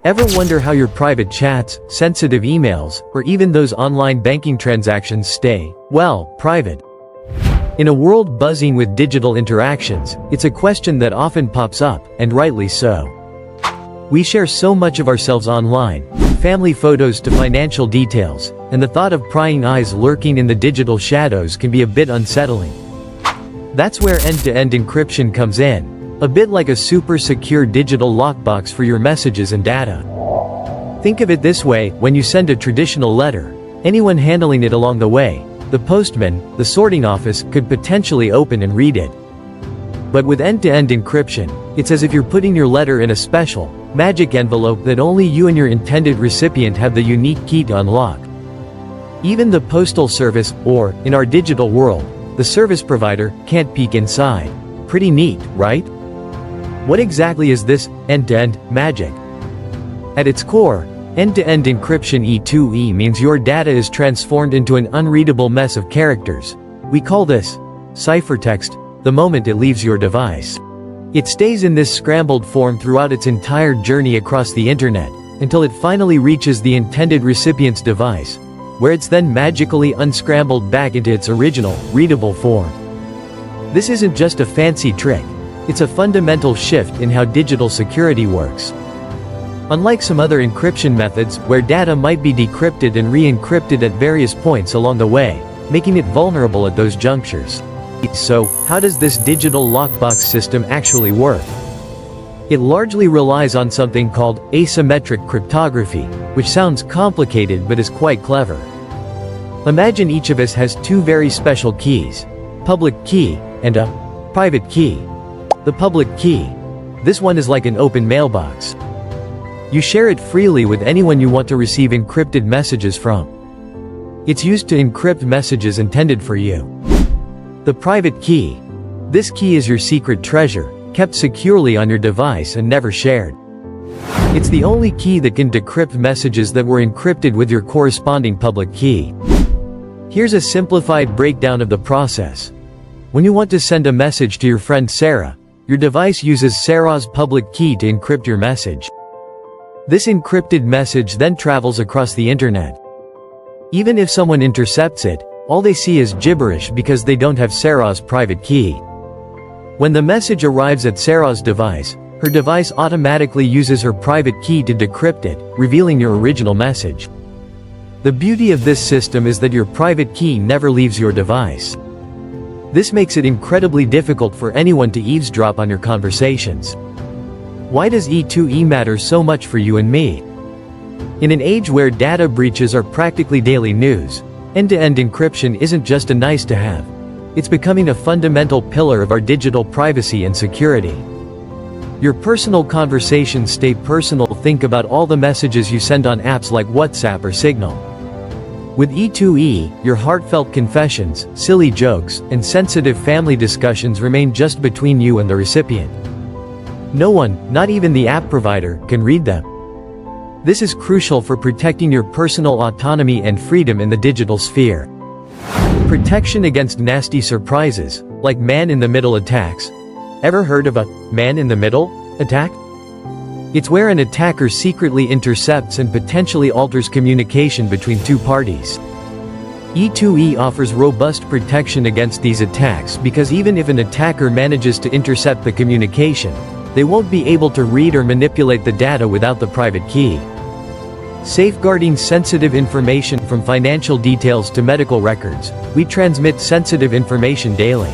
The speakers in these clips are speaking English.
Ever wonder how your private chats, sensitive emails, or even those online banking transactions stay, well, private? In a world buzzing with digital interactions, it's a question that often pops up, and rightly so. We share so much of ourselves online, from family photos to financial details, and the thought of prying eyes lurking in the digital shadows can be a bit unsettling. That's where end-to-end encryption comes in. A bit like a super secure digital lockbox for your messages and data. Think of it this way: when you send a traditional letter, anyone handling it along the way, the postman, the sorting office, could potentially open and read it. But with end-to-end encryption, it's as if you're putting your letter in a special, magic envelope that only you and your intended recipient have the unique key to unlock. Even the postal service, or, in our digital world, the service provider, can't peek inside. Pretty neat, right? What exactly is this end-to-end magic? At its core, end-to-end encryption E2E means your data is transformed into an unreadable mess of characters. We call this ciphertext the moment it leaves your device. It stays in this scrambled form throughout its entire journey across the internet, until it finally reaches the intended recipient's device, where it's then magically unscrambled back into its original, readable form. This isn't just a fancy trick. It's a fundamental shift in how digital security works. Unlike some other encryption methods, where data might be decrypted and re-encrypted at various points along the way, making it vulnerable at those junctures. So, how does this digital lockbox system actually work? It largely relies on something called asymmetric cryptography, which sounds complicated but is quite clever. Imagine each of us has two very special keys: public key and a private key. The public key. This one is like an open mailbox. You share it freely with anyone you want to receive encrypted messages from. It's used to encrypt messages intended for you. The private key. This key is your secret treasure, kept securely on your device and never shared. It's the only key that can decrypt messages that were encrypted with your corresponding public key. Here's a simplified breakdown of the process. When you want to send a message to your friend Sarah, your device uses Sarah's public key to encrypt your message. This encrypted message then travels across the internet. Even if someone intercepts it, all they see is gibberish because they don't have Sarah's private key. When the message arrives at Sarah's device, her device automatically uses her private key to decrypt it, revealing your original message. The beauty of this system is that your private key never leaves your device. This makes it incredibly difficult for anyone to eavesdrop on your conversations. Why does E2E matter so much for you and me? In an age where data breaches are practically daily news, end-to-end encryption isn't just a nice-to-have. It's becoming a fundamental pillar of our digital privacy and security. Your personal conversations stay personal. Think about all the messages you send on apps like WhatsApp or Signal. With E2E, your heartfelt confessions, silly jokes, and sensitive family discussions remain just between you and the recipient. No one, not even the app provider, can read them. This is crucial for protecting your personal autonomy and freedom in the digital sphere. Protection against nasty surprises, like man-in-the-middle attacks. Ever heard of a man-in-the-middle attack? It's where an attacker secretly intercepts and potentially alters communication between two parties. E2E offers robust protection against these attacks because even if an attacker manages to intercept the communication, they won't be able to read or manipulate the data without the private key. Safeguarding sensitive information from financial details to medical records, we transmit sensitive information daily.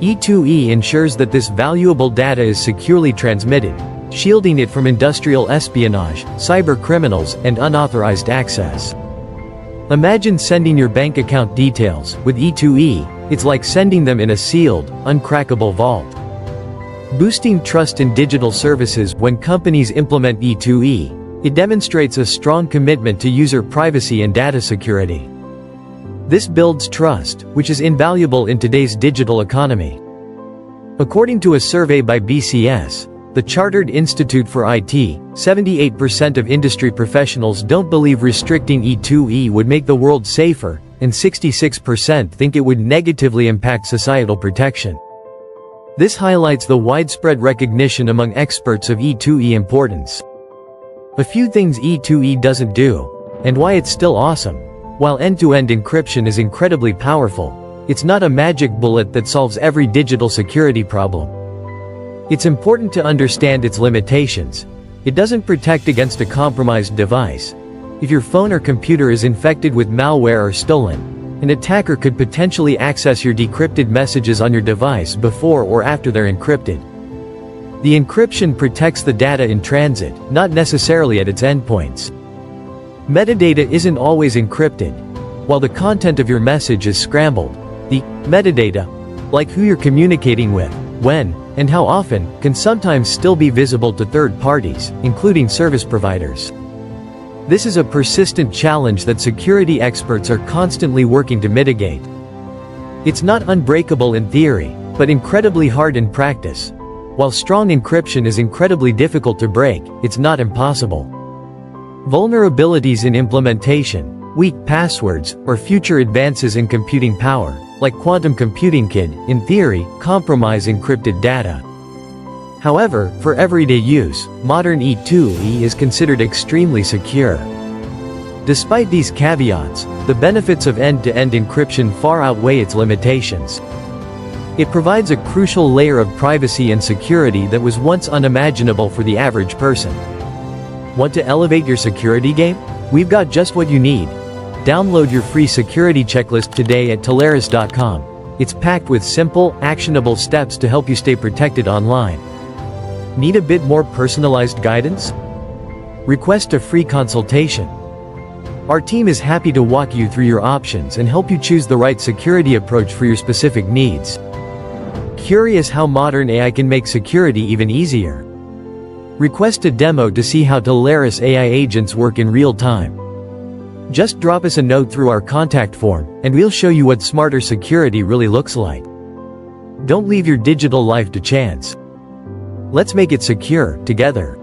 E2E ensures that this valuable data is securely transmitted, shielding it from industrial espionage, cyber criminals, and unauthorized access. Imagine sending your bank account details. With E2E, it's like sending them in a sealed, uncrackable vault. Boosting trust in digital services. When companies implement E2E, it demonstrates a strong commitment to user privacy and data security. This builds trust, which is invaluable in today's digital economy. According to a survey by BCS, the Chartered Institute for IT, 78% of industry professionals don't believe restricting E2E would make the world safer, and 66% think it would negatively impact societal protection. This highlights the widespread recognition among experts of E2E importance. A few things E2E doesn't do, and why it's still awesome. While end-to-end encryption is incredibly powerful, it's not a magic bullet that solves every digital security problem. It's important to understand its limitations. It doesn't protect against a compromised device. If your phone or computer is infected with malware or stolen, an attacker could potentially access your decrypted messages on your device before or after they're encrypted. The encryption protects the data in transit, not necessarily at its endpoints. Metadata isn't always encrypted. While the content of your message is scrambled, the metadata, like who you're communicating with, when, and how often, can sometimes still be visible to third parties, including service providers. This is a persistent challenge that security experts are constantly working to mitigate. It's not unbreakable in theory, but incredibly hard in practice. While strong encryption is incredibly difficult to break, it's not impossible. Vulnerabilities in implementation, weak passwords, or future advances in computing power, like quantum computing could, in theory, compromise encrypted data. However, for everyday use, modern E2E is considered extremely secure. Despite these caveats, the benefits of end-to-end encryption far outweigh its limitations. It provides a crucial layer of privacy and security that was once unimaginable for the average person. Want to elevate your security game? We've got just what you need. Download your free security checklist today at Teleris.com. It's packed with simple, actionable steps to help you stay protected online. Need a bit more personalized guidance? Request a free consultation. Our team is happy to walk you through your options and help you choose the right security approach for your specific needs. Curious how modern AI can make security even easier? Request a demo to see how Teleris AI agents work in real time. Just drop us a note through our contact form, and we'll show you what smarter security really looks like. Don't leave your digital life to chance. Let's make it secure, together.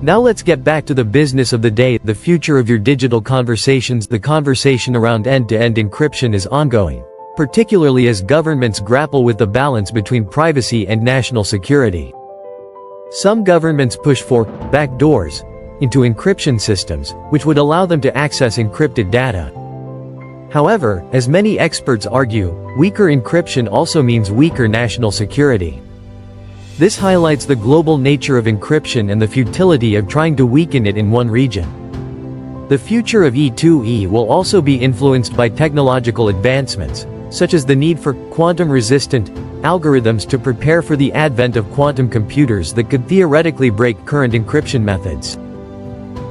Now let's get back to the business of the day, the future of your digital conversations. The conversation around end-to-end encryption is ongoing, particularly as governments grapple with the balance between privacy and national security. Some governments push for backdoors into encryption systems, which would allow them to access encrypted data. However, as many experts argue, weaker encryption also means weaker national security. This highlights the global nature of encryption and the futility of trying to weaken it in one region. The future of E2E will also be influenced by technological advancements, such as the need for quantum-resistant algorithms to prepare for the advent of quantum computers that could theoretically break current encryption methods.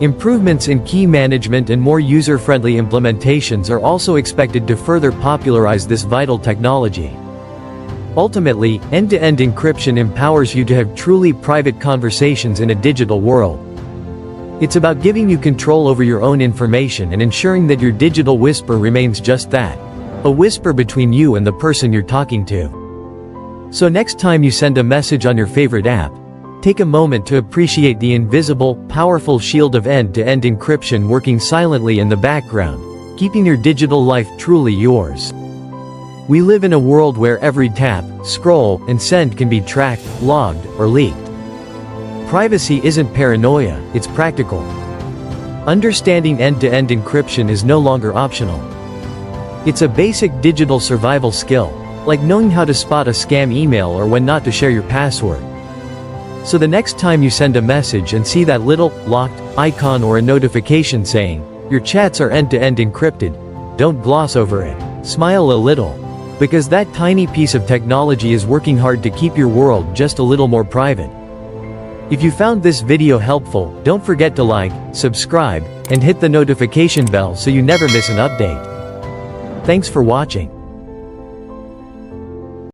Improvements in key management and more user-friendly implementations are also expected to further popularize this vital technology. Ultimately, end-to-end encryption empowers you to have truly private conversations in a digital world. It's about giving you control over your own information and ensuring that your digital whisper remains just that, a whisper between you and the person you're talking to. So next time you send a message on your favorite app, take a moment to appreciate the invisible, powerful shield of end-to-end encryption working silently in the background, keeping your digital life truly yours. We live in a world where every tap, scroll, and send can be tracked, logged, or leaked. Privacy isn't paranoia, it's practical. Understanding end-to-end encryption is no longer optional. It's a basic digital survival skill, like knowing how to spot a scam email or when not to share your password. So the next time you send a message and see that little, locked, icon or a notification saying, your chats are end-to-end encrypted, don't gloss over it. Smile a little. Because that tiny piece of technology is working hard to keep your world just a little more private. If you found this video helpful, don't forget to like, subscribe, and hit the notification bell so you never miss an update. Thanks for watching.